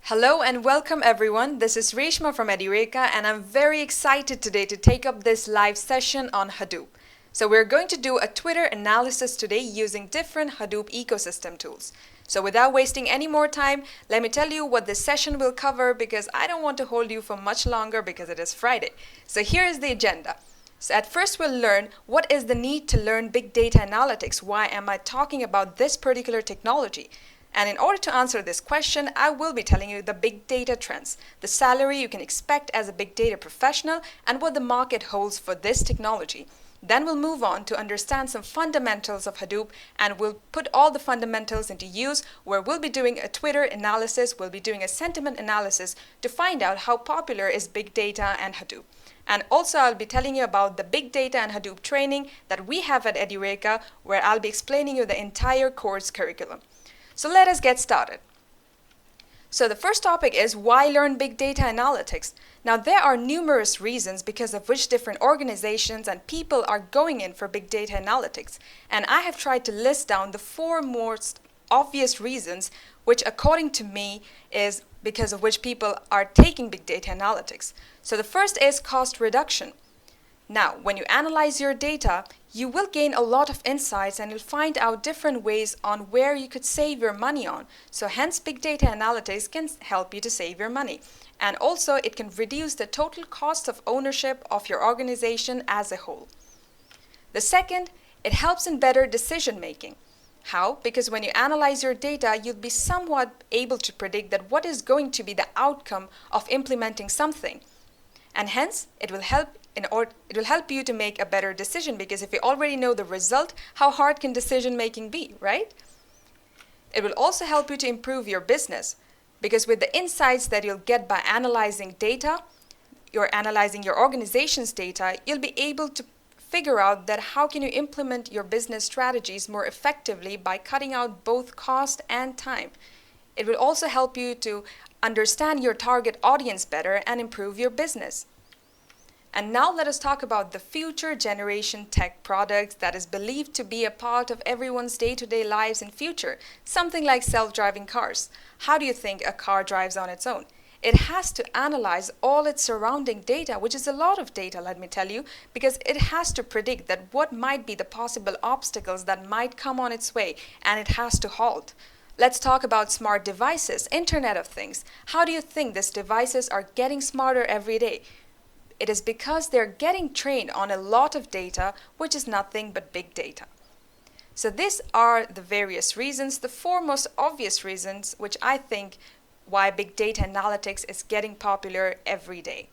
Hello and welcome everyone. This is Reshma from Edureka and I'm very excited today to take up this live session on Hadoop. So we're going to do a Twitter analysis today using different Hadoop ecosystem tools. So without wasting any more time, let me tell you what this session will cover because I don't want to hold you for much longer because it is Friday. So here is the agenda. So at first we'll learn what is the need to learn big data analytics. Why am I talking about this particular technology? And in order to answer this question, I will be telling you the big data trends, the salary you can expect as a big data professional, and what the market holds for this technology. Then we'll move on to understand some fundamentals of Hadoop, and we'll put all the fundamentals into use where we'll be doing a Twitter analysis, we'll be doing a sentiment analysis to find out how popular is big data and Hadoop. And also I'll be telling you about the big data and Hadoop training that we have at Edureka, where I'll be explaining you the entire course curriculum. So let us get started. So the first topic is why learn big data analytics. Now there are numerous reasons because of which different organizations and people are going in for big data analytics. And I have tried to list down the four most obvious reasons which according to me is because of which people are taking big data analytics. So the first is cost reduction. Now, when you analyze your data, you will gain a lot of insights and you'll find out different ways on where you could save your money on. So hence, big data analytics can help you to save your money. And also, it can reduce the total cost of ownership of your organization as a whole. The second, it helps in better decision making. How? Because when you analyze your data, you'll be somewhat able to predict that what is going to be the outcome of implementing something. And hence, it will help you to make a better decision, because if you already know the result, how hard can decision making be, right? It will also help you to improve your business, because with the insights that you'll get by analyzing data, you're analyzing your organization's data, you'll be able to figure out that how can you implement your business strategies more effectively by cutting out both cost and time. It will also help you to understand your target audience better and improve your business. And now let us talk about the future generation tech products that is believed to be a part of everyone's day-to-day lives in future, something like self-driving cars. How do you think a car drives on its own? It has to analyze all its surrounding data, which is a lot of data, let me tell you, because it has to predict that what might be the possible obstacles that might come on its way, and it has to halt. Let's talk about smart devices, Internet of Things. How do you think these devices are getting smarter every day? It is because they're getting trained on a lot of data, which is nothing but big data. So these are the various reasons, the four most obvious reasons, which I think why big data analytics is getting popular every day.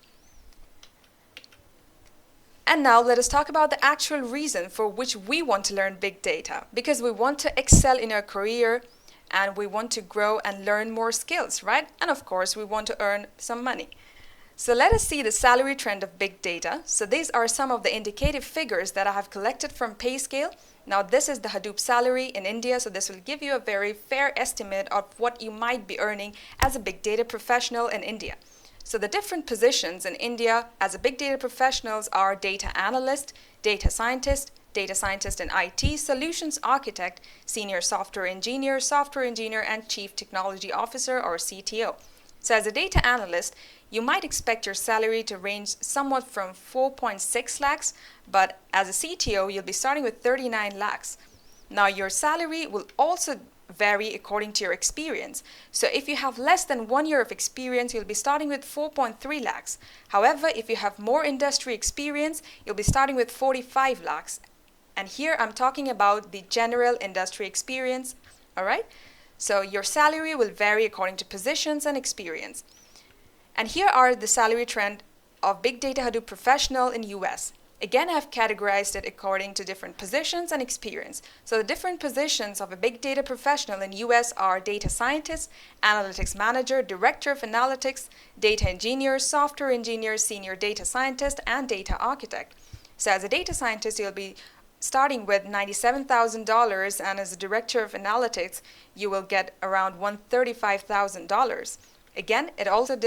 And now let us talk about the actual reason for which we want to learn big data, because we want to excel in our career and we want to grow and learn more skills, right? And of course, we want to earn some money. So let us see the salary trend of big data. So these are some of the indicative figures that I have collected from PayScale. Now this is the Hadoop salary in India, so this will give you a very fair estimate of what you might be earning as a big data professional in India. So the different positions in India as a big data professionals are data analyst, data scientist in IT, solutions architect, senior software engineer, and chief technology officer or CTO. So as a data analyst, you might expect your salary to range somewhat from 4.6 lakhs, but as a CTO, you'll be starting with 39 lakhs. Now your salary will also vary according to your experience. So if you have less than 1 year of experience, you'll be starting with 4.3 lakhs. However, if you have more industry experience, you'll be starting with 45 lakhs. And here I'm talking about the general industry experience, all right? So your salary will vary according to positions and experience. And here are the salary trend of Big Data Hadoop professional in US. Again, I've categorized it according to different positions and experience. So the different positions of a big data professional in US are data scientist, analytics manager, director of analytics, data engineer, software engineer, senior data scientist, and data architect. So as a data scientist, you'll be starting with $97,000, and as a director of analytics, you will get around $135,000. Again, it also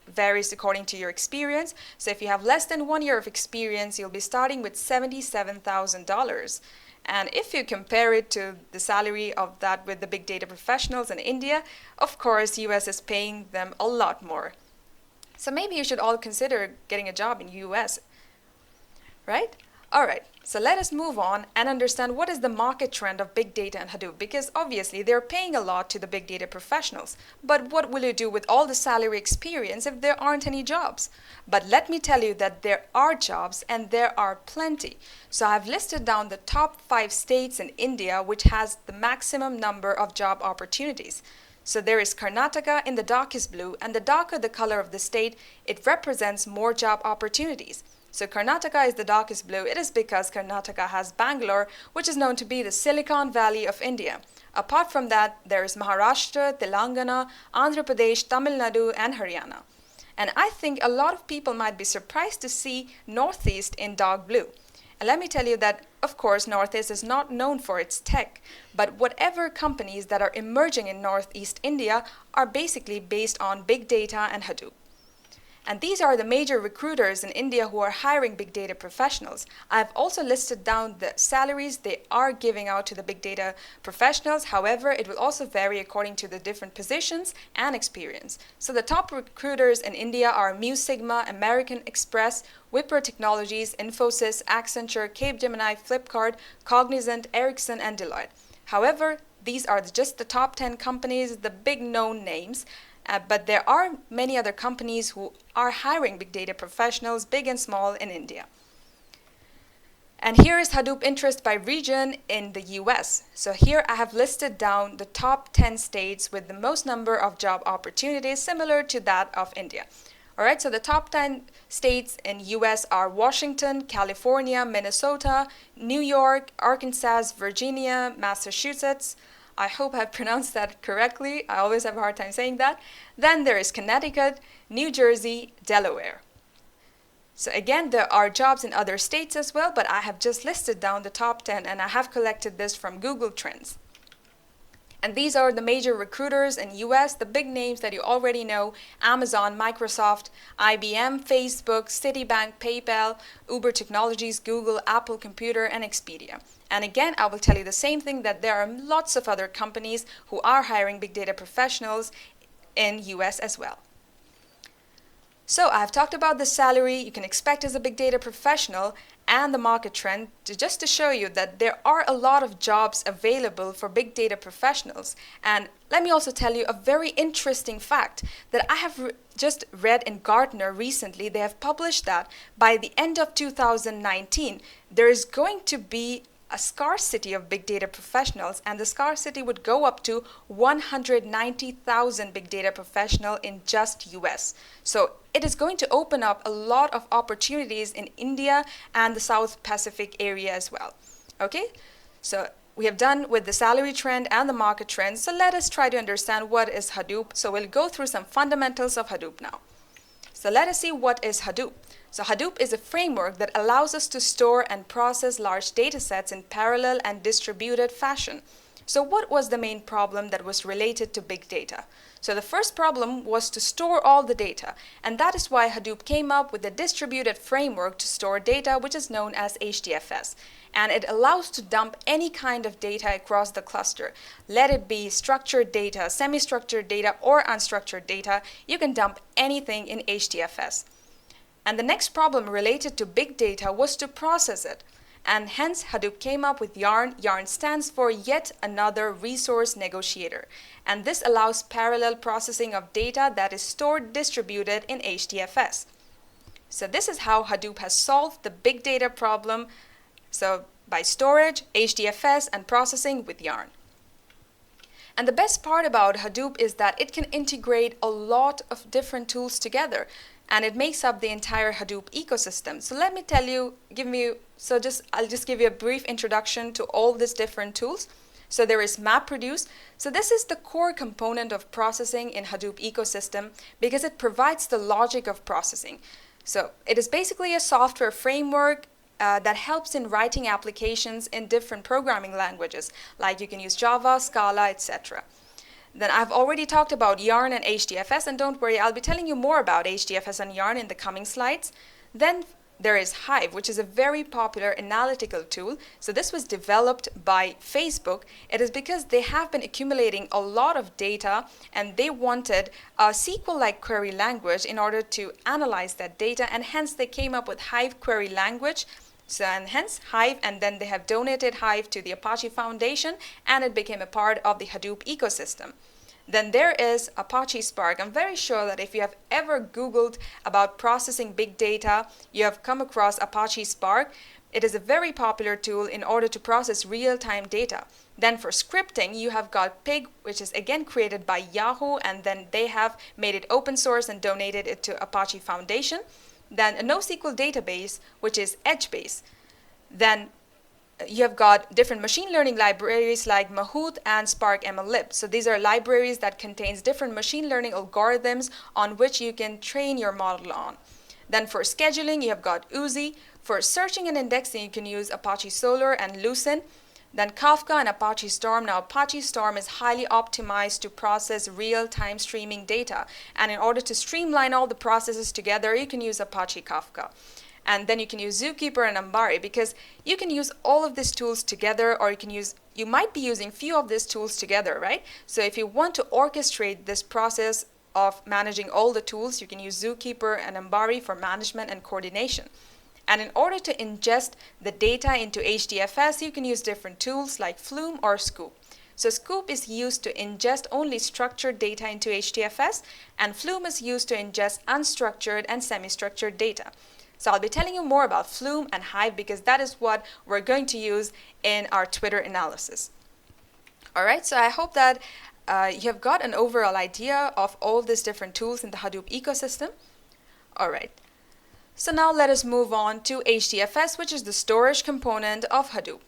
varies according to your experience. So if you have less than 1 year of experience, you'll be starting with $77,000. And if you compare it to the salary of that with the big data professionals in India, of course, US is paying them a lot more. So maybe you should all consider getting a job in US, right? All right, so let us move on and understand what is the market trend of big data and Hadoop, because obviously they're paying a lot to the big data professionals. But what will you do with all the salary experience if there aren't any jobs? But let me tell you that there are jobs, and there are plenty. So I've listed down the top 5 states in India which has the maximum number of job opportunities. So there is Karnataka in the darkest blue, and the darker the color of the state, it represents more job opportunities. So Karnataka is the darkest blue. It is because Karnataka has Bangalore, which is known to be the Silicon Valley of India. Apart from that, there is Maharashtra, Telangana, Andhra Pradesh, Tamil Nadu, and Haryana. And I think a lot of people might be surprised to see Northeast in dark blue. And let me tell you that, of course, Northeast is not known for its tech, but whatever companies that are emerging in Northeast India are basically based on big data and Hadoop. And these are the major recruiters in India who are hiring big data professionals. I've also listed down the salaries they are giving out to the big data professionals. However, it will also vary according to the different positions and experience. So the top recruiters in India are Mu Sigma, American Express, Wipro Technologies, Infosys, Accenture, Capgemini, Flipkart, Cognizant, Ericsson, and Deloitte. However, these are just the top 10 companies, the big known names. But there are many other companies who are hiring big data professionals, big and small, in India. And here is Hadoop interest by region in the US. So here I have listed down the top 10 states with the most number of job opportunities, similar to that of India. All right, so the top 10 states in US are Washington, California, Minnesota, New York, Arkansas, Virginia, Massachusetts. I hope I've pronounced that correctly. I always have a hard time saying that. Then there is Connecticut, New Jersey, Delaware. So again, there are jobs in other states as well, but I have just listed down the top 10, and I have collected this from Google Trends. And these are the major recruiters in US, the big names that you already know: Amazon, Microsoft, IBM, Facebook, Citibank, PayPal, Uber Technologies, Google, Apple Computer, and Expedia. And again, I will tell you the same thing, that there are lots of other companies who are hiring big data professionals in US as well. So I've talked about the salary you can expect as a big data professional and the market trend just to show you that there are a lot of jobs available for big data professionals. And let me also tell you a very interesting fact that I have just read in Gartner recently. They have published that by the end of 2019, there is going to be a scarcity of big data professionals, and the scarcity would go up to 190,000 big data professionals in just US. So it is going to open up a lot of opportunities in India and the South Pacific area as well. Okay, so we have done with the salary trend and the market trend. So let us try to understand what is Hadoop. So we'll go through some fundamentals of Hadoop now. So let us see what is Hadoop. So Hadoop is a framework that allows us to store and process large data sets in parallel and distributed fashion. So what was the main problem that was related to big data? So the first problem was to store all the data, and that is why Hadoop came up with a distributed framework to store data, which is known as HDFS. And it allows to dump any kind of data across the cluster. Let it be structured data, semi-structured data, or unstructured data. You can dump anything in HDFS. And the next problem related to big data was to process it. And hence Hadoop came up with Yarn. Yarn stands for Yet Another Resource Negotiator. And this allows parallel processing of data that is stored distributed in HDFS. So this is how Hadoop has solved the big data problem. So by storage, HDFS, and processing with Yarn. And the best part about Hadoop is that it can integrate a lot of different tools together, and it makes up the entire Hadoop ecosystem. So let me tell you, I'll just give you a brief introduction to all these different tools. So there is MapReduce. So this is the core component of processing in Hadoop ecosystem because it provides the logic of processing. So it is basically a software framework that helps in writing applications in different programming languages, like you can use Java, Scala, etc. Then I've already talked about Yarn and HDFS, and don't worry, I'll be telling you more about HDFS and Yarn in the coming slides. Then there is Hive, which is a very popular analytical tool. So this was developed by Facebook. It is because they have been accumulating a lot of data and they wanted a SQL-like query language in order to analyze that data, and hence they came up with Hive Query language. So, and hence Hive, and then they have donated Hive to the Apache Foundation, and it became a part of the Hadoop ecosystem. Then there is Apache Spark. I'm very sure that if you have ever Googled about processing big data, you have come across Apache Spark. It is a very popular tool in order to process real-time data. Then for scripting, you have got Pig, which is again created by Yahoo, and then they have made it open source and donated it to Apache Foundation. Then a NoSQL database, which is Edgebase. Then you have got different machine learning libraries like Mahout and Spark MLlib. So these are libraries that contains different machine learning algorithms on which you can train your model on. Then for scheduling, you have got Uzi. For searching and indexing, you can use Apache Solr and Lucene. Then Kafka and Apache Storm. Now Apache Storm is highly optimized to process real-time streaming data. And in order to streamline all the processes together, you can use Apache Kafka. And then you can use Zookeeper and Ambari, because you can use all of these tools together, or you might be using few of these tools together, right? So if you want to orchestrate this process of managing all the tools, you can use Zookeeper and Ambari for management and coordination. And in order to ingest the data into HDFS, you can use different tools like Flume or Scoop. So Scoop is used to ingest only structured data into HDFS, and Flume is used to ingest unstructured and semi-structured data. So I'll be telling you more about Flume and Hive because that is what we're going to use in our Twitter analysis. All right, so I hope that you have got an overall idea of all these different tools in the Hadoop ecosystem. All right. So now let us move on to HDFS, which is the storage component of Hadoop.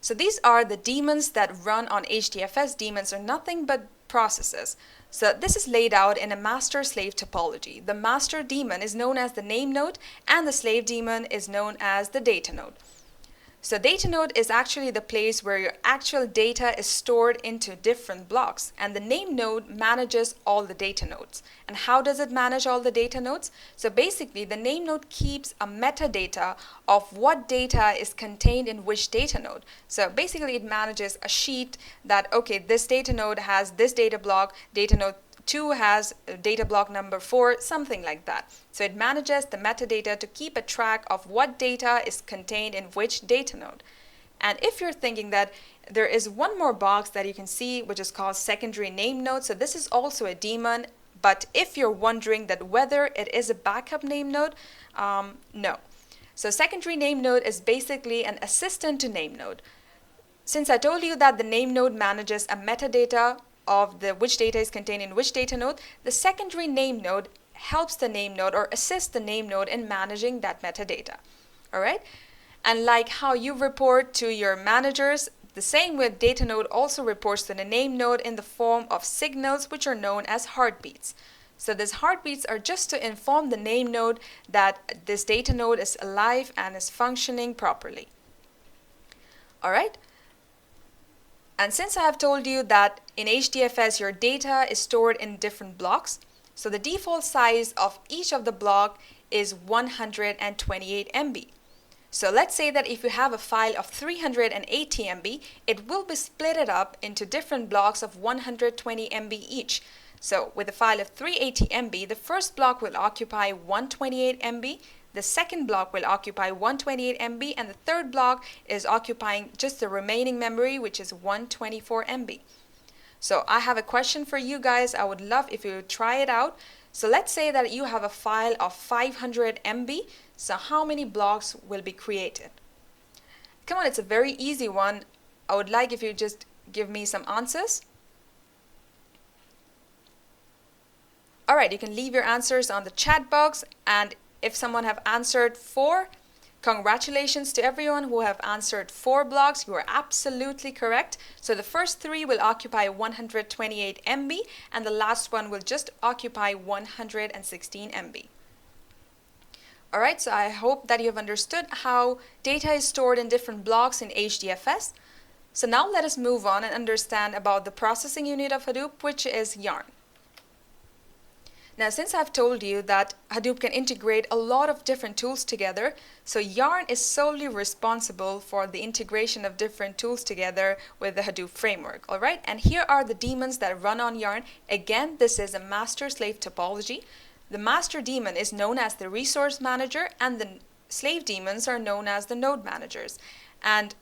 So these are the daemons that run on HDFS. Daemons are nothing but processes. So this is laid out in a master-slave topology. The master daemon is known as the name node, and the slave daemon is known as the data node. So data node is actually the place where your actual data is stored into different blocks, and the name node manages all the data nodes. And how does it manage all the data nodes? So basically the name node keeps a metadata of what data is contained in which data node. So basically it manages a sheet that, okay, this data node has this data block, data node 2 has data block number 4, something like that. So it manages the metadata to keep a track of what data is contained in which data node. And if you're thinking that there is one more box that you can see, which is called secondary name node, so this is also a daemon, but if you're wondering that whether it is a backup name node, no. So secondary name node is basically an assistant to name node. Since I told you that the name node manages a metadata of which data is contained in which data node, the secondary name node helps the name node or assists the name node in managing that metadata. All right? And like how you report to your managers, the same way data node also reports to the name node in the form of signals which are known as heartbeats. So these heartbeats are just to inform the name node that this data node is alive and is functioning properly. All right? And since I have told you that in HDFS your data is stored in different blocks, so the default size of each of the block is 128 MB. So let's say that if you have a file of 380 MB, it will be split up into different blocks of 120 MB each. So with a file of 380 MB, the first block will occupy 128 MB, the second block will occupy 128 MB, and the third block is occupying just the remaining memory, which is 124 MB. So I have a question for you guys. I would love if you would try it out. So let's say that you have a file of 500 MB. So how many blocks will be created? Come on, it's a very easy one. I would like if you just give me some answers. All right, you can leave your answers on the chat box, and if someone have answered 4, congratulations to everyone who have answered 4 blocks. You are absolutely correct. So the first 3 will occupy 128 MB, and the last one will just occupy 116 MB. All right, so I hope that you have understood how data is stored in different blocks in HDFS. So now let us move on and understand about the processing unit of Hadoop, which is Yarn. Now, since I've told you that Hadoop can integrate a lot of different tools together, so Yarn is solely responsible for the integration of different tools together with the Hadoop framework, all right? And here are the daemons that run on Yarn. Again, this is a master-slave topology. The master daemon is known as the resource manager, and the slave daemons are known as the node managers. And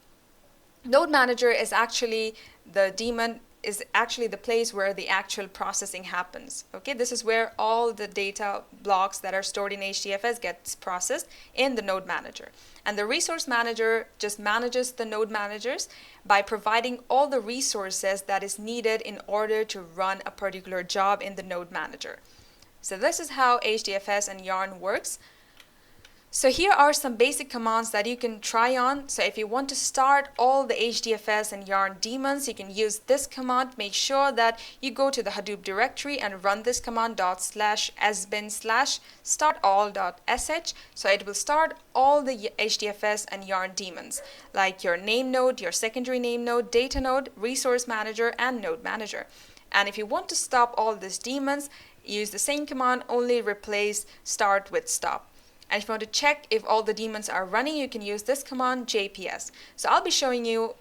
node manager is actually the daemon is actually the place where the actual processing happens. Okay, this is where all the data blocks that are stored in HDFS gets processed in the node manager. And the resource manager just manages the node managers by providing all the resources that is needed in order to run a particular job in the node manager. So this is how HDFS and Yarn works. So here are some basic commands that you can try on. So if you want to start all the HDFS and Yarn daemons, you can use this command. Make sure that you go to the Hadoop directory and run this command /sbin/startall.sh. So it will start all the HDFS and Yarn daemons, like your name node, your secondary name node, data node, resource manager, and node manager. And if you want to stop all these daemons, use the same command, only replace start with stop. And if you want to check if all the daemons are running, you can use this command, jps. So I'll be showing you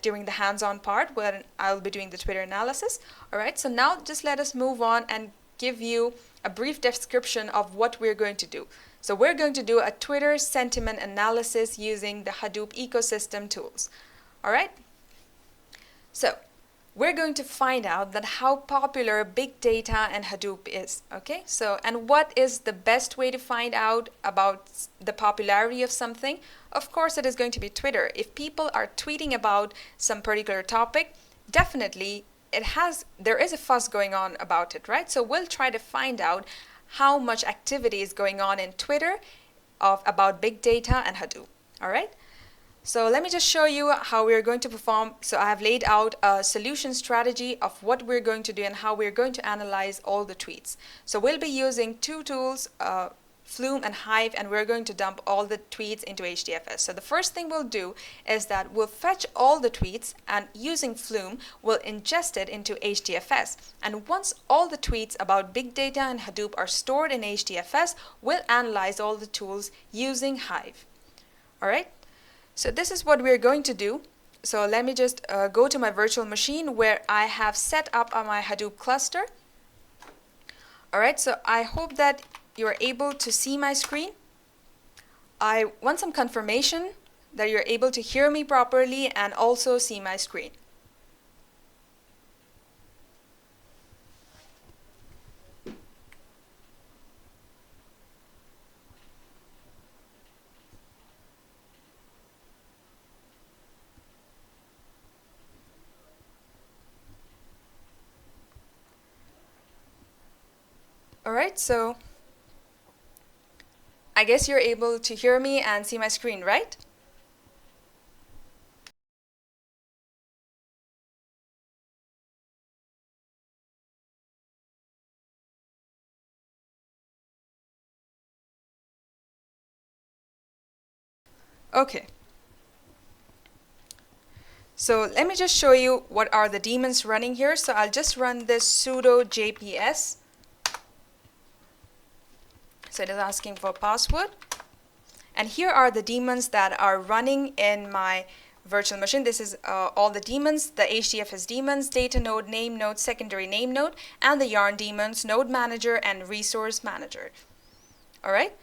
during the hands-on part where I'll be doing the Twitter analysis. All right, so now just let us move on and give you a brief description of what we're going to do. So we're going to do a Twitter sentiment analysis using the Hadoop ecosystem tools. All right, so we're going to find out that how popular big data and Hadoop is. Okay, so and what is the best way to find out about the popularity of something? Of course, it is going to be Twitter. If people are tweeting about some particular topic, definitely there is a fuss going on about it, right? So we'll try to find out how much activity is going on in Twitter about big data and Hadoop. All right. So let me just show you how we're going to perform. So I have laid out a solution strategy of what we're going to do and how we're going to analyze all the tweets. So we'll be using two tools, Flume and Hive, and we're going to dump all the tweets into HDFS. So the first thing we'll do is that we'll fetch all the tweets, and using Flume, we'll ingest it into HDFS. And once all the tweets about big data and Hadoop are stored in HDFS, we'll analyze all the tools using Hive. All right. So this is what we're going to do. So let me just go to my virtual machine where I have set up my Hadoop cluster. All right, so I hope that you're able to see my screen. I want some confirmation that you're able to hear me properly and also see my screen. All right, so I guess you're able to hear me and see my screen, right? Okay. So let me just show you what are the daemons running here. So I'll just run this sudo jps. So it is asking for password. And here are the daemons that are running in my virtual machine. This is all the daemons, the HDFS daemons, data node, name node, secondary name node, and the Yarn daemons, node manager, and resource manager. All right.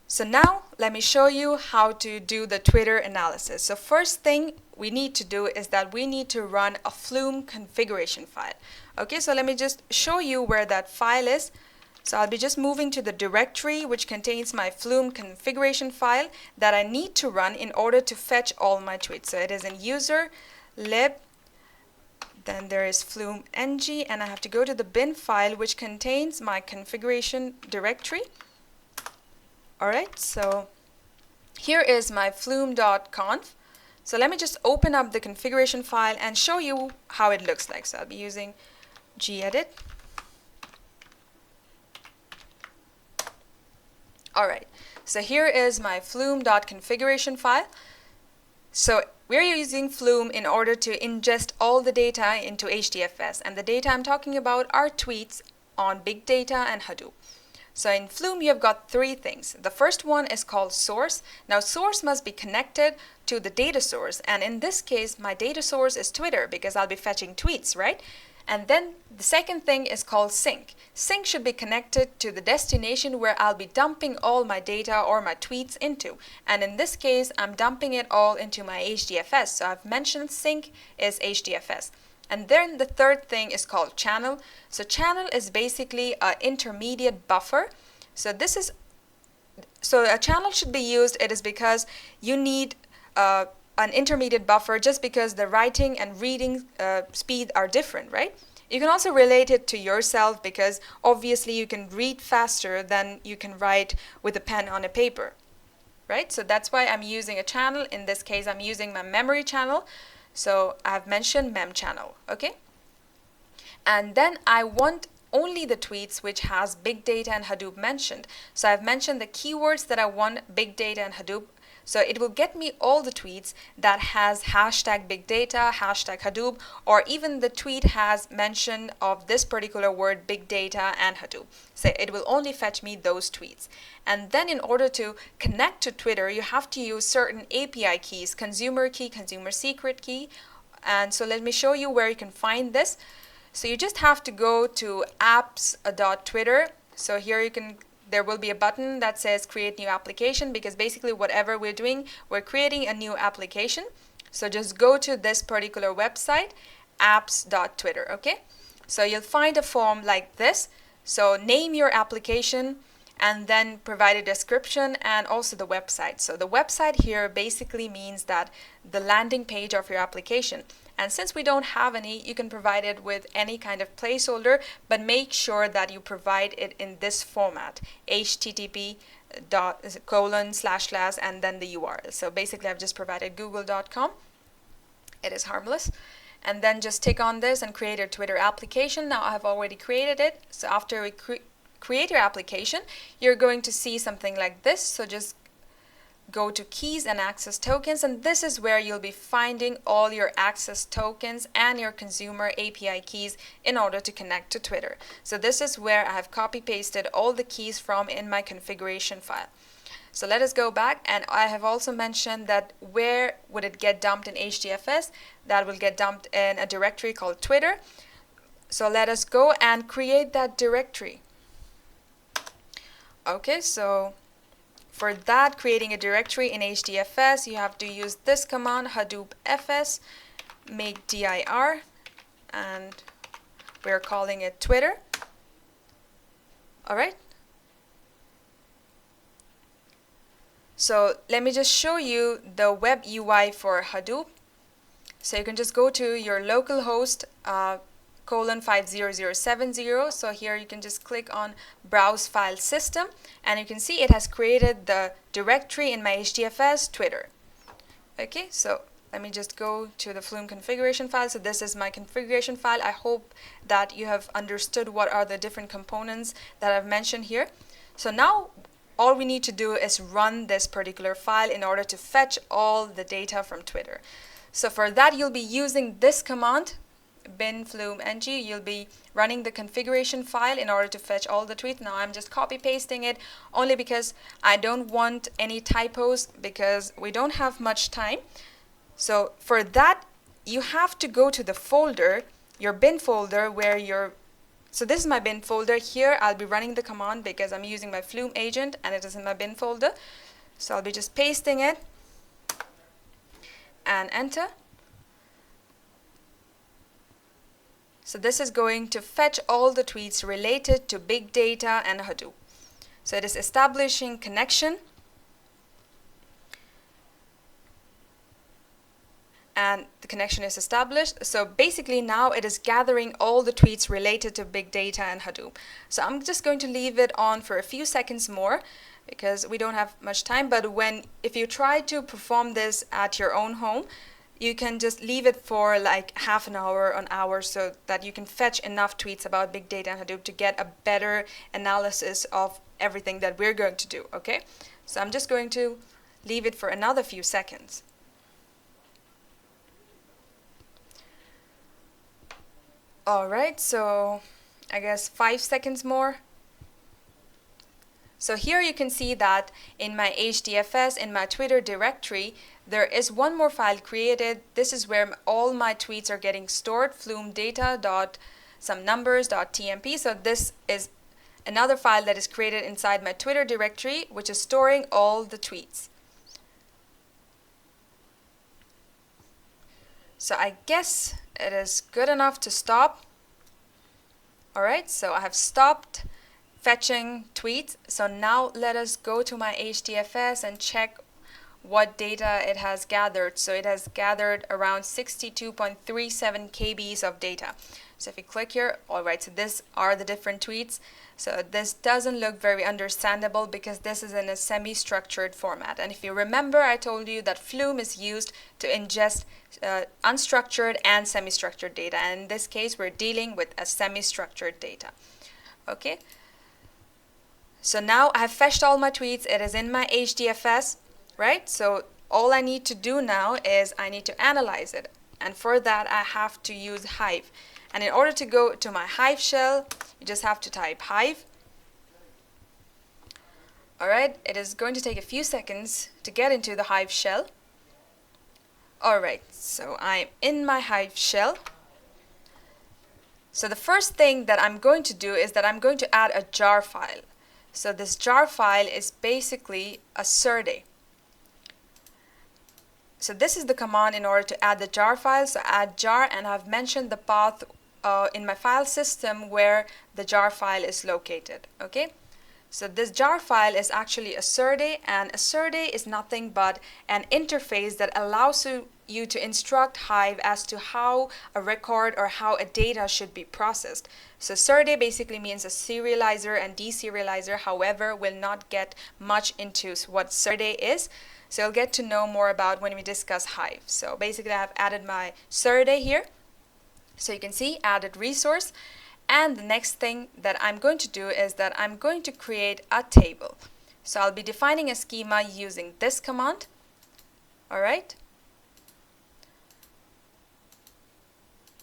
So now let me show you how to do the Twitter analysis. So first thing we need to do is that we need to run a Flume configuration file. Okay, so let me just show you where that file is. So I'll be just moving to the directory which contains my Flume configuration file that I need to run in order to fetch all my tweets. So it is in user lib, then there is flume ng, and I have to go to the bin file which contains my configuration directory. Alright, so here is my flume.conf. So let me just open up the configuration file and show you how it looks like. So I'll be using gedit. Alright, so here is my flume.configuration file. So we're using Flume in order to ingest all the data into HDFS. And the data I'm talking about are tweets on big data and Hadoop. So in Flume, you've got three things. The first one is called source. Now, source must be connected to the data source. And in this case, my data source is Twitter because I'll be fetching tweets, right? And then the second thing is called sink. Sink should be connected to the destination where I'll be dumping all my data or my tweets into. And in this case, I'm dumping it all into my HDFS. So I've mentioned sink is HDFS. And then the third thing is called channel. So channel is basically an intermediate buffer. So a channel should be used. It is because you need an intermediate buffer just because the writing and reading speed are different, right? You can also relate it to yourself because obviously you can read faster than you can write with a pen on a paper, right? So that's why I'm using a channel. In this case, I'm using my memory channel. So I've mentioned mem channel, okay? And then I want only the tweets which has big data and Hadoop mentioned. So I've mentioned the keywords that I want big data and Hadoop. So it will get me all the tweets that has hashtag big data, hashtag Hadoop, or even the tweet has mention of this particular word big data and Hadoop. So it will only fetch me those tweets. And then in order to connect to Twitter, you have to use certain API keys, consumer key, consumer secret key. And so let me show you where you can find this. So you just have to go to apps.twitter. So here there will be a button that says create new application because basically whatever we're doing, we're creating a new application. So just go to this particular website, apps.twitter, okay? So you'll find a form like this. So name your application and then provide a description and also the website. So the website here basically means that the landing page of your application. And since we don't have any, you can provide it with any kind of placeholder, but make sure that you provide it in this format, http:// and then the URL. So basically I've just provided google.com. It is harmless. And then just tick on this and create a Twitter application. Now I've already created it. So after we create your application, you're going to see something like this. So just go to keys and access tokens, and this is where you'll be finding all your access tokens and your consumer API keys in order to connect to Twitter. So this is where I have copy pasted all the keys from in my configuration file. So let us go back, and I have also mentioned that where would it get dumped in HDFS? That will get dumped in a directory called Twitter. So let us go and create that directory. Okay, so for that, creating a directory in HDFS, you have to use this command, Hadoop fs, make dir, and we're calling it Twitter. All right. So let me just show you the web UI for Hadoop. So you can just go to your local host, :50070. So here you can just click on browse file system, and you can see it has created the directory in my HDFS Twitter. Okay, so let me just go to the Flume configuration file. So this is my configuration file. I hope that you have understood what are the different components that I've mentioned here. So now all we need to do is run this particular file in order to fetch all the data from Twitter. So for that, you'll be using this command, bin flume ng. You'll be running the configuration file in order to fetch all the tweets. Now I'm just copy pasting it only because I don't want any typos because we don't have much time. So for that, you have to go to the folder, your bin folder where so this is my bin folder. Here I'll be running the command because I'm using my Flume agent and it is in my bin folder. So I'll be just pasting it and enter. So this is going to fetch all the tweets related to big data and Hadoop. So it is establishing connection. And the connection is established. So basically now it is gathering all the tweets related to big data and Hadoop. So I'm just going to leave it on for a few seconds more because we don't have much time. But if you try to perform this at your own home, you can just leave it for like half an hour, an hour, so that you can fetch enough tweets about big data and Hadoop to get a better analysis of everything that we're going to do, okay? So I'm just going to leave it for another few seconds. All right, so I guess 5 seconds more. So here you can see that in my HDFS, in my Twitter directory, there is one more file created. This is where all my tweets are getting stored, flume data dot some numbers.tmp. So this is another file that is created inside my Twitter directory, which is storing all the tweets. So I guess it is good enough to stop. Alright, so I have stopped fetching tweets. So now let us go to my HDFS and check what data it has gathered. So it has gathered around 62.37 KBs of data. So if you click here, alright, so these are the different tweets. So this doesn't look very understandable because this is in a semi-structured format. And if you remember, I told you that Flume is used to ingest unstructured and semi-structured data. And in this case, we're dealing with a semi-structured data. Okay. So now I have fetched all my tweets. It is in my HDFS, right? So all I need to do now is I need to analyze it. And for that, I have to use Hive. And in order to go to my Hive shell, you just have to type Hive. Alright, it is going to take a few seconds to get into the Hive shell. Alright, so I'm in my Hive shell. So the first thing that I'm going to do is that I'm going to add a jar file. So this jar file is basically a survey. So this is the command in order to add the jar file. So add jar, and I've mentioned the path in my file system where the jar file is located. Okay, so this jar file is actually a survey, and a survey is nothing but an interface that allows you to instruct Hive as to how a record or how a data should be processed. So survey basically means a serializer and deserializer. However, we'll not get much into what survey is. So you'll get to know more about when we discuss Hive. So basically I have added my survey here. So you can see added resource. And the next thing that I'm going to do is that I'm going to create a table. So I'll be defining a schema using this command. Alright.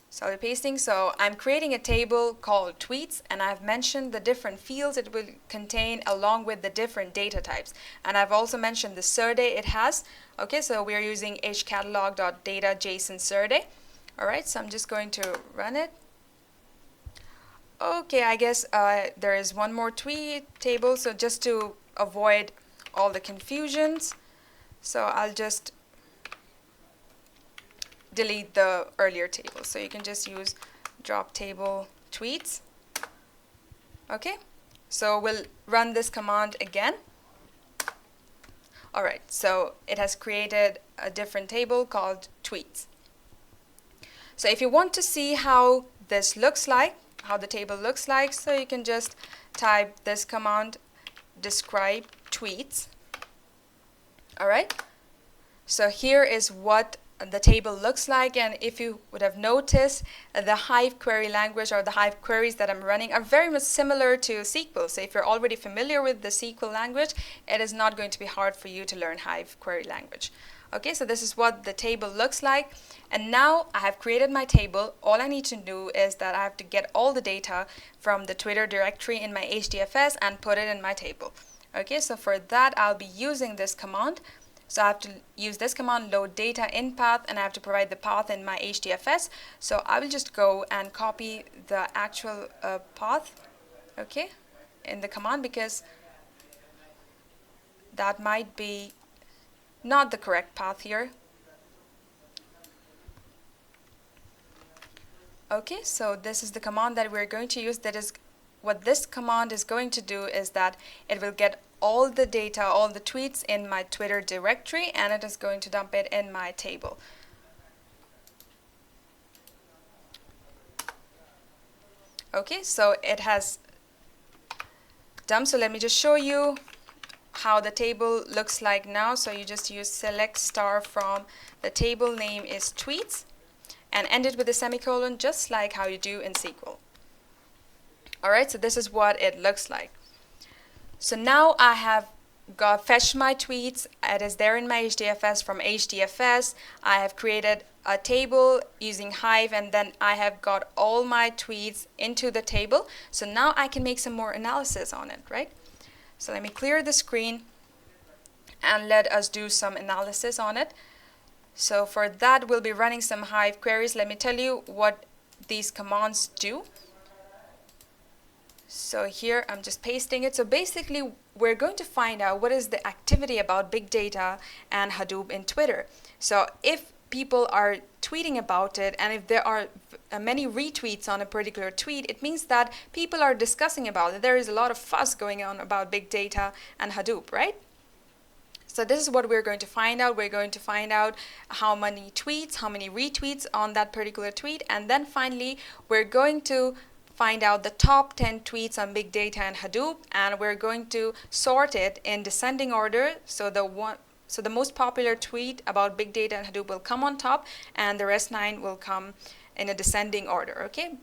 So I'll be pasting. So I'm creating a table called tweets, and I've mentioned the different fields it will contain along with the different data types. And I've also mentioned the survey it has. Okay, so we're using hcatalog.data JSON survey. Alright, so I'm just going to run it. Okay, I guess there is one more tweet table. So just to avoid all the confusions, so I'll just delete the earlier table. So you can just use drop table tweets. Okay, so we'll run this command again. Alright, so it has created a different table called tweets. So if you want to see how this looks like, how the table looks like, so you can just type this command, describe tweets. Alright, so here is what the table looks like, and if you would have noticed, the Hive query language or the Hive queries that I'm running are very much similar to SQL. So if you're already familiar with the SQL language, it is not going to be hard for you to learn Hive query language. Okay, so this is what the table looks like. And now I have created my table. All I need to do is that I have to get all the data from the Twitter directory in my HDFS and put it in my table. Okay, so for that I'll be using this command. So I have to use this command, load data in path, and I have to provide the path in my HDFS. So I will just go and copy the actual path, okay, in the command, because that might be not the correct path here. Okay, so this is the command that we're going to use. That is what this command is going to do, is that it will get all the data, all the tweets in my Twitter directory, and it is going to dump it in my table. Okay, so it has dumped. So let me just show you how the table looks like now. So you just use select star from the table name is tweets and end it with a semicolon, just like how you do in SQL. Alright, so this is what it looks like. So now I have fetched my tweets. It is there in my HDFS. From HDFS, I have created a table using Hive, and then I have got all my tweets into the table. So now I can make some more analysis on it, right? So let me clear the screen and let us do some analysis on it. So for that, we'll be running some Hive queries. Let me tell you what these commands do. So here I'm just pasting it. So basically, we're going to find out what is the activity about big data and Hadoop in Twitter. So if people are tweeting about it, and if there are many retweets on a particular tweet, it means that people are discussing about it. There is a lot of fuss going on about big data and Hadoop, right? So this is what we're going to find out. We're going to find out how many tweets, how many retweets on that particular tweet, and then finally we're going to find out the top 10 tweets on big data and Hadoop, and we're going to sort it in descending order. So the most popular tweet about big data and Hadoop will come on top, and the rest 9 will come in a descending order. Okay,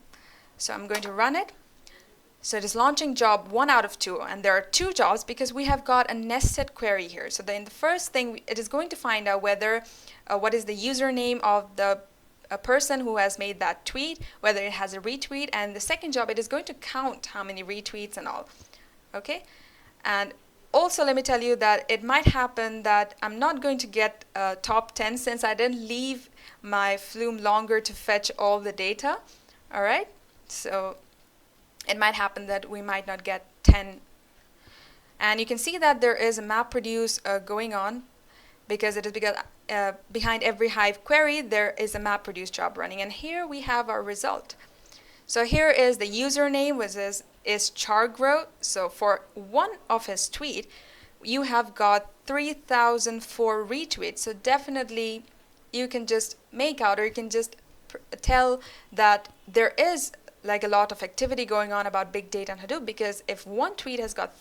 so I'm going to run it. So it is launching job 1 out of 2, and there are 2 jobs because we have got a nested query here. So in the first thing, it is going to find out whether what is the username of the person who has made that tweet, whether it has a retweet, and the second job, it is going to count how many retweets and all. Okay, and also let me tell you that it might happen that I'm not going to get top 10 since I didn't leave my Flume longer to fetch all the data. All right, so it might happen that we might not get 10. And you can see that there is a map produce going on because behind every Hive query there is a map produce job running. And here we have our result. So here is the username, which is Chargro. So for one of his tweet, you have got 3,004 retweets. So definitely you can just make out, or you can just tell that there is like a lot of activity going on about big data and Hadoop, because if one tweet has got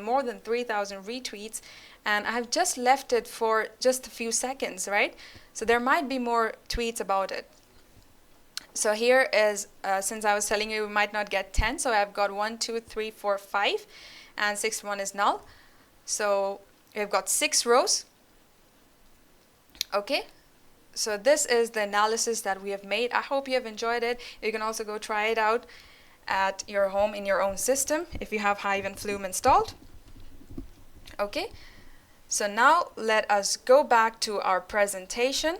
more than 3,000 retweets, and I have just left it for just a few seconds, right? So there might be more tweets about it. So here is, since I was telling you we might not get 10, so I've got 1, 2, 3, 4, 5, and 6th one is null. So we've got 6 rows. Okay. So this is the analysis that we have made. I hope you have enjoyed it. You can also go try it out at your home in your own system if you have Hive and Flume installed. Okay, so now let us go back to our presentation.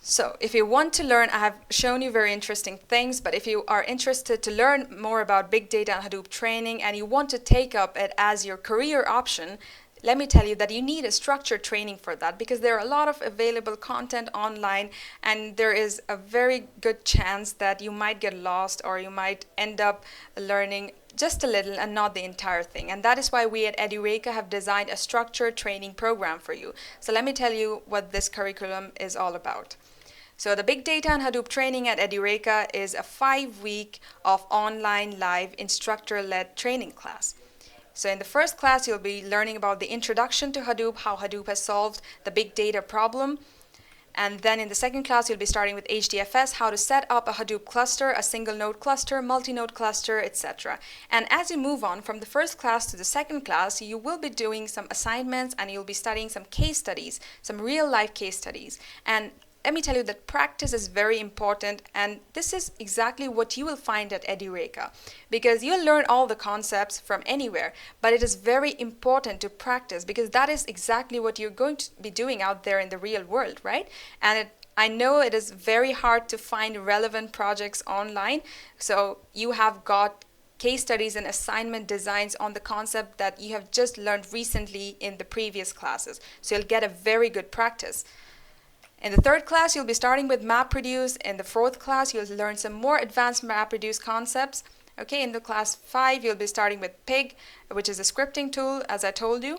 So if you want to learn, I have shown you very interesting things, but if you are interested to learn more about big data and Hadoop training and you want to take up it as your career option, let me tell you that you need a structured training for that, because there are a lot of available content online, and there is a very good chance that you might get lost, or you might end up learning just a little and not the entire thing. And that is why we at Edureka have designed a structured training program for you. So let me tell you what this curriculum is all about. So the Big Data and Hadoop training at Edureka is a 5-week of online live instructor-led training class. So in the first class, you'll be learning about the introduction to Hadoop, how Hadoop has solved the big data problem. And then in the second class, you'll be starting with HDFS, how to set up a Hadoop cluster, a single node cluster, multi-node cluster, etc. And as you move on from the first class to the second class, you will be doing some assignments, and you'll be studying some case studies, some real life case studies. And let me tell you that practice is very important, and this is exactly what you will find at Edureka, because you'll learn all the concepts from anywhere, but it is very important to practice, because that is exactly what you're going to be doing out there in the real world, right? And I know it is very hard to find relevant projects online, so you have got case studies and assignment designs on the concept that you have just learned recently in the previous classes, so you'll get a very good practice. In the third class, you'll be starting with MapReduce. In the fourth class, you'll learn some more advanced MapReduce concepts. Okay, in the class 5, you'll be starting with Pig, which is a scripting tool, as I told you.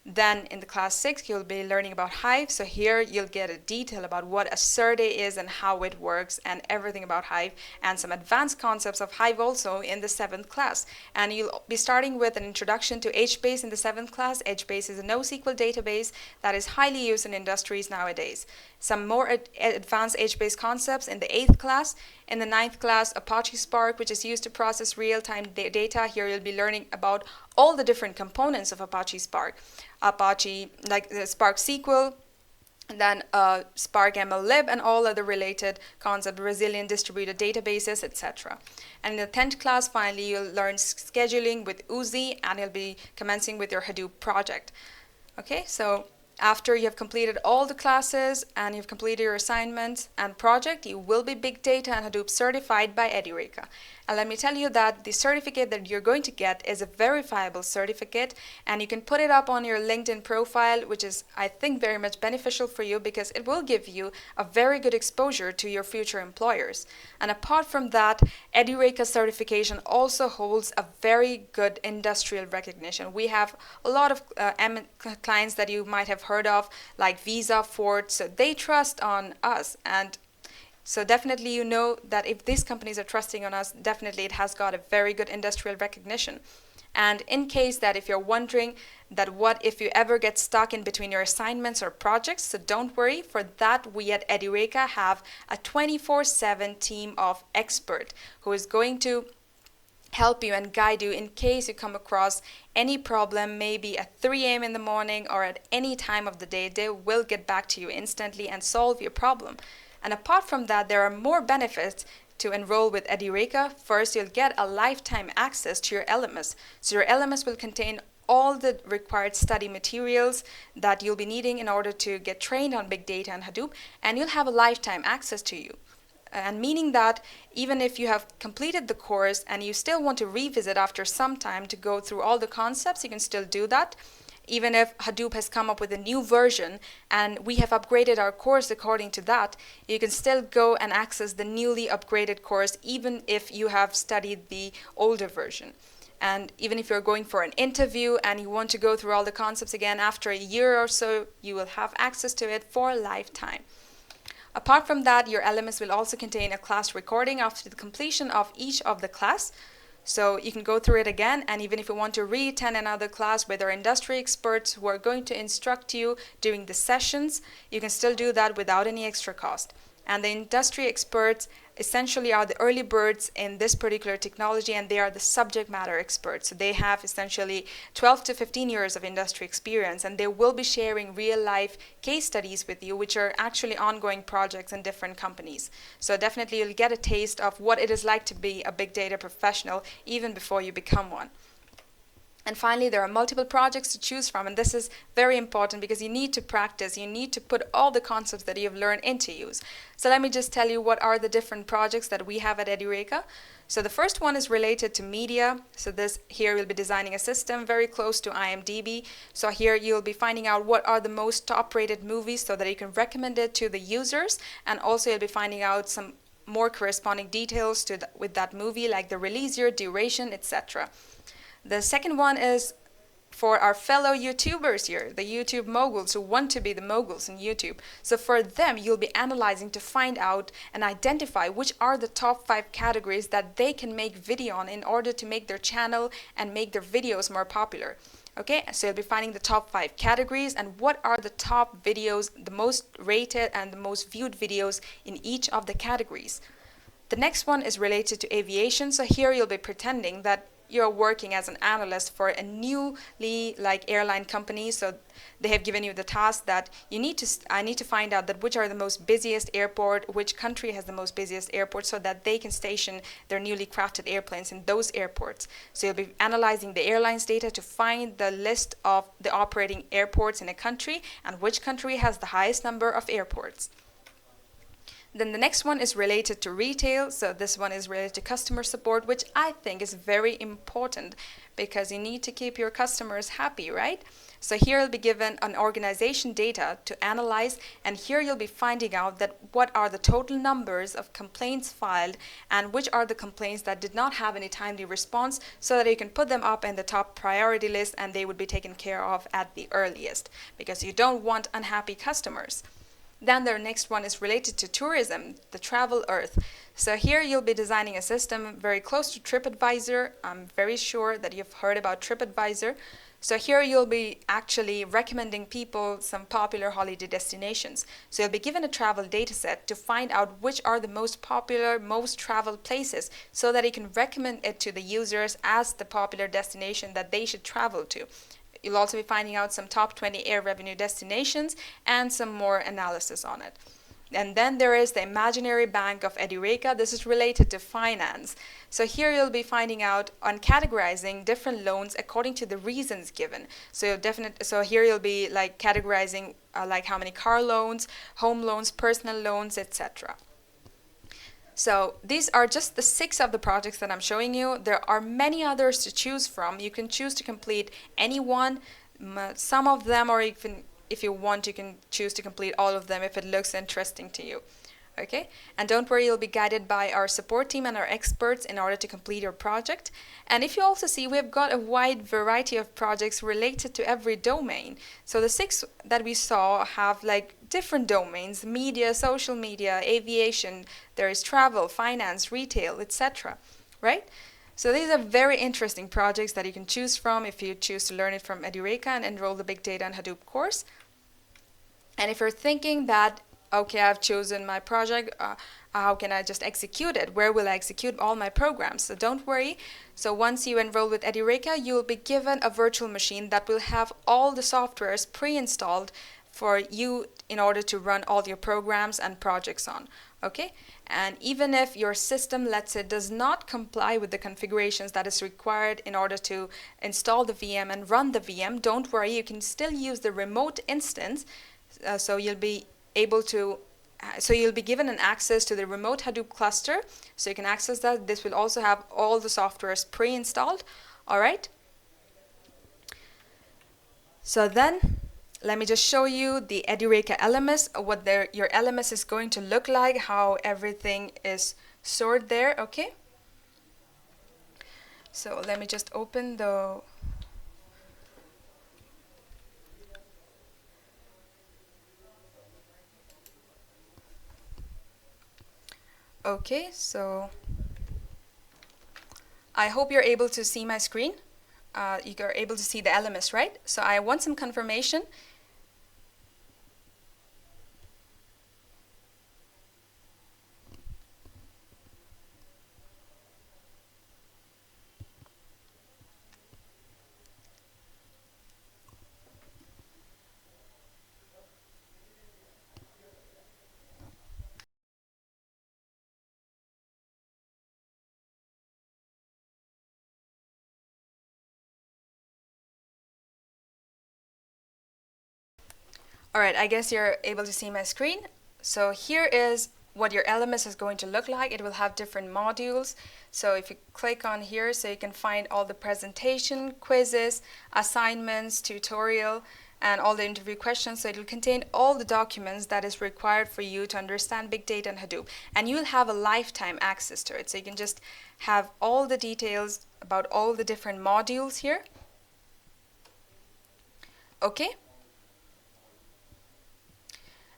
Then in the class 6, you'll be learning about Hive. So here you'll get a detail about what a survey is and how it works and everything about Hive, and some advanced concepts of Hive also in the 7th class. And you'll be starting with an introduction to HBase in the 7th class. HBase is a NoSQL database that is highly used in industries nowadays. some more advanced edge-based concepts in the 8th class. In the 9th class, Apache Spark, which is used to process real-time data. Here you'll be learning about all the different components of Apache Spark. Apache, like the Spark SQL, and then Spark MLlib and all other related concepts, resilient distributed databases, etc. And in the 10th class, finally, you'll learn scheduling with Uzi, and you'll be commencing with your Hadoop project. Okay, so after you have completed all the classes and you've completed your assignments and project, you will be Big Data and Hadoop certified by Edureka. And let me tell you that the certificate that you're going to get is a verifiable certificate, and you can put it up on your LinkedIn profile, which is, I think, very much beneficial for you because it will give you a very good exposure to your future employers. And apart from that, Edureka certification also holds a very good industrial recognition. We have a lot of clients that you might have heard of, like Visa, Ford, so they trust on us. And so definitely you know that if these companies are trusting on us, definitely it has got a very good industrial recognition. And in case that if you're wondering that what if you ever get stuck in between your assignments or projects, so don't worry. For that, we at Edureka have a 24/7 team of experts who is going to help you and guide you in case you come across any problem, maybe at 3 a.m. in the morning or at any time of the day. They will get back to you instantly and solve your problem. And apart from that, there are more benefits to enroll with Edureka. First, you'll get a lifetime access to your LMS. So your LMS will contain all the required study materials that you'll be needing in order to get trained on Big Data and Hadoop, and you'll have a lifetime access to you. And meaning that even if you have completed the course and you still want to revisit after some time to go through all the concepts, you can still do that. Even if Hadoop has come up with a new version and we have upgraded our course according to that, you can still go and access the newly upgraded course even if you have studied the older version. And even if you're going for an interview and you want to go through all the concepts again after a year or so, you will have access to it for a lifetime. Apart from that, your LMS will also contain a class recording after the completion of each of the class. So you can go through it again, and even if you want to re-attend another class with our industry experts who are going to instruct you during the sessions, you can still do that without any extra cost. And the industry experts essentially are the early birds in this particular technology, and they are the subject matter experts. So they have essentially 12 to 15 years of industry experience, and they will be sharing real life case studies with you, which are actually ongoing projects in different companies. So definitely you'll get a taste of what it is like to be a big data professional even before you become one. And finally, there are multiple projects to choose from, and this is very important because you need to practice, you need to put all the concepts that you've learned into use. So let me just tell you what are the different projects that we have at Edureka. So the first one is related to media. So this here we'll be designing a system very close to IMDb. So here you'll be finding out what are the most top rated movies so that you can recommend it to the users, and also you'll be finding out some more corresponding details to with that movie, like the release year, duration, etc. The second one is for our fellow YouTubers here, the YouTube moguls who want to be the moguls in YouTube. So for them, you'll be analyzing to find out and identify which are the top 5 categories that they can make video on in order to make their channel and make their videos more popular. Okay, so you'll be finding the top 5 categories and what are the top videos, the most rated and the most viewed videos in each of the categories. The next one is related to aviation. So here you'll be pretending that you're working as an analyst for a newly airline company. So they have given you the task that I need to find out that which are the most busiest airport, which country has the most busiest airport, so that they can station their newly crafted airplanes in those airports. So you'll be analyzing the airlines data to find the list of the operating airports in a country and which country has the highest number of airports. Then the next one is related to retail. So this one is related to customer support, which I think is very important because you need to keep your customers happy, right? So here you'll be given an organization data to analyze, and here you'll be finding out that what are the total numbers of complaints filed and which are the complaints that did not have any timely response, so that you can put them up in the top priority list and they would be taken care of at the earliest, because you don't want unhappy customers. Then the next one is related to tourism, the travel earth. So here you'll be designing a system very close to TripAdvisor. I'm very sure that you've heard about TripAdvisor. So here you'll be actually recommending people some popular holiday destinations. So you'll be given a travel data set to find out which are the most popular, most traveled places so that you can recommend it to the users as the popular destination that they should travel to. You'll also be finding out some top 20 air revenue destinations and some more analysis on it. And then there is the imaginary bank of Edureka. This is related to finance. So here you'll be finding out on categorizing different loans according to the reasons given. So here you'll be like categorizing like how many car loans, home loans, personal loans, etc. So these are just the 6 of the projects that I'm showing you. There are many others to choose from. You can choose to complete any one, some of them, or even if you want, you can choose to complete all of them if it looks interesting to you. Okay? And don't worry, you'll be guided by our support team and our experts in order to complete your project. And if you also see, we've got a wide variety of projects related to every domain. So the 6 that we saw have like different domains: media, social media, aviation, there is travel, finance, retail, etc. Right? So these are very interesting projects that you can choose from if you choose to learn it from Edureka and enroll the Big Data and Hadoop course. And if you're thinking that, okay, I've chosen my project, how can I just execute it? Where will I execute all my programs? So don't worry. So once you enroll with Edureka, you'll be given a virtual machine that will have all the softwares pre-installed for you in order to run all your programs and projects on. Okay? And even if your system, let's say, does not comply with the configurations that is required in order to install the VM and run the VM, don't worry, you can still use the remote instance. So you'll be given an access to the remote Hadoop cluster, so you can access that. This will also have all the softwares pre-installed. All right. So then, let me just show you the Edureka LMS, what your LMS is going to look like, how everything is stored there. Okay. So let me just open the Okay, so I hope you're able to see my screen. You're able to see the LMS, right? So I want some confirmation. All right, I guess you're able to see my screen. So here is what your LMS is going to look like. It will have different modules. So if you click on here, so you can find all the presentation, quizzes, assignments, tutorial, and all the interview questions. So it will contain all the documents that is required for you to understand Big Data and Hadoop. And you'll have a lifetime access to it. So you can just have all the details about all the different modules here. Okay.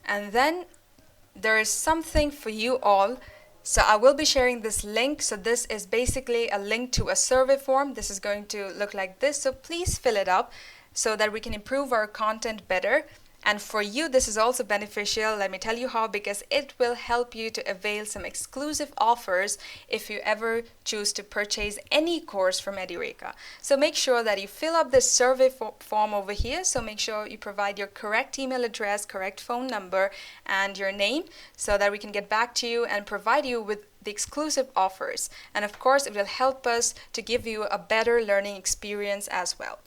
And then there is something for you all. So I will be sharing this link. So this is basically a link to a survey form. This is going to look like this. So please fill it up so that we can improve our content better. And for you, this is also beneficial. Let me tell you how, because it will help you to avail some exclusive offers if you ever choose to purchase any course from Edureka. So make sure that you fill up this survey form over here. So make sure you provide your correct email address, correct phone number, and your name so that we can get back to you and provide you with the exclusive offers. And of course, it will help us to give you a better learning experience as well.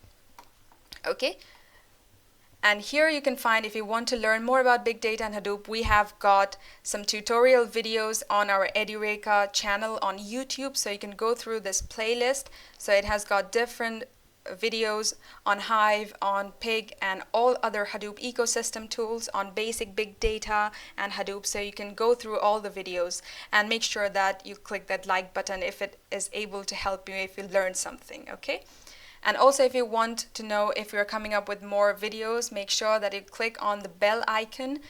Okay. And here you can find, if you want to learn more about Big Data and Hadoop, we have got some tutorial videos on our Edureka channel on YouTube. So you can go through this playlist. So it has got different videos on Hive, on Pig, and all other Hadoop ecosystem tools on basic Big Data and Hadoop. So you can go through all the videos and make sure that you click that like button if it is able to help you, if you learn something, okay? And also, if you want to know if we're coming up with more videos, make sure that you click on the bell icon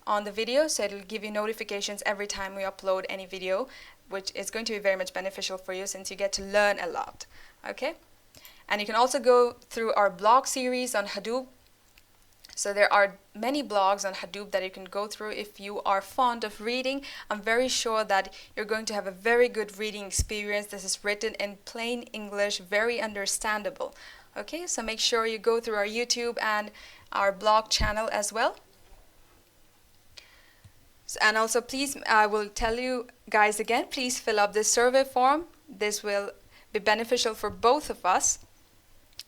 on the video, so it'll give you notifications every time we upload any video, which is going to be very much beneficial for you since you get to learn a lot. Okay? And you can also go through our blog series on Hadoop. So there are many blogs on Hadoop that you can go through if you are fond of reading. I'm very sure that you're going to have a very good reading experience. This is written in plain English, very understandable. Okay, so make sure you go through our YouTube and our blog channel as well. And also, please, I will tell you guys again, please fill up this survey form. This will be beneficial for both of us,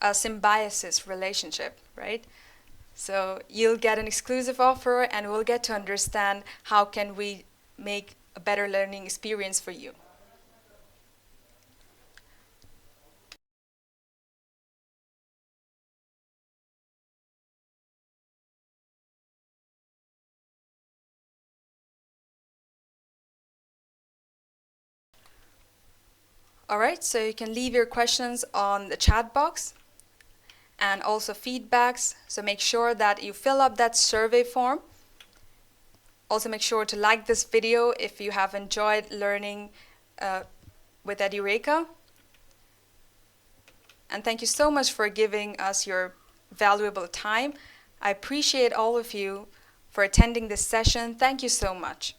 a symbiosis relationship, right? So you'll get an exclusive offer and we'll get to understand how can we make a better learning experience for you. Alright, so you can leave your questions on the chat box and also feedbacks. So make sure that you fill up that survey form. Also make sure to like this video if you have enjoyed learning with Edureka. And thank you so much for giving us your valuable time. I appreciate all of you for attending this session. Thank you so much.